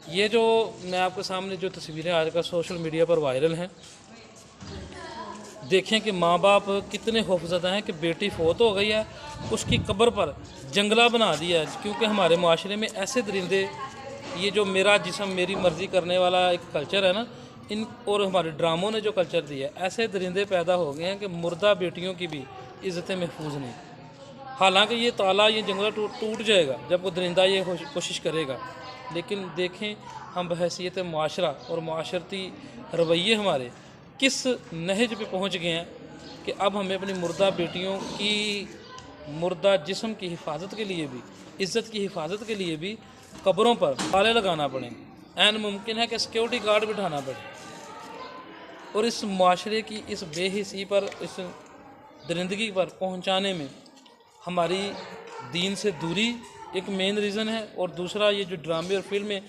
ये जो मैं आपके सामने जो तस्वीरें आजकल सोशल मीडिया पर वायरल हैं, देखें कि माँ बाप कितने खौफज़दा हैं कि बेटी फौत हो गई है, उसकी कब्र पर जंगला बना दिया है। क्योंकि हमारे माशरे में ऐसे दरिंदे, ये जो मेरा जिस्म मेरी मर्ज़ी करने वाला एक कल्चर है ना, इन और हमारे ड्रामों ने जो कल्चर दिया है, ऐसे दरिंदे पैदा हो गए हैं कि मुर्दा बेटियों की भी इज़्ज़तें महफूज नहीं। हालांकि ये ताला, ये जंगला टूट जाएगा जब वो दरिंदा ये कोशिश करेगा। लेकिन देखें हम बहैसियत माशरा और माशरती रवैये हमारे किस नहज पे पहुंच गए हैं कि अब हमें अपनी मुर्दा बेटियों की, मुर्दा जिस्म की हिफाजत के लिए भी, इज़्ज़त की हिफाजत के लिए भी कब्रों पर ताले लगाना पड़े। ऐन मुमकिन है कि सिक्योरिटी गार्ड बिठाना पड़े। और इस माशरे की इस बेहिसी पर, इस दरिंदगी पर पहुंचाने में हमारी दीन से दूरी एक मेन रीज़न है। और दूसरा, ये जो ड्रामे और फिल्में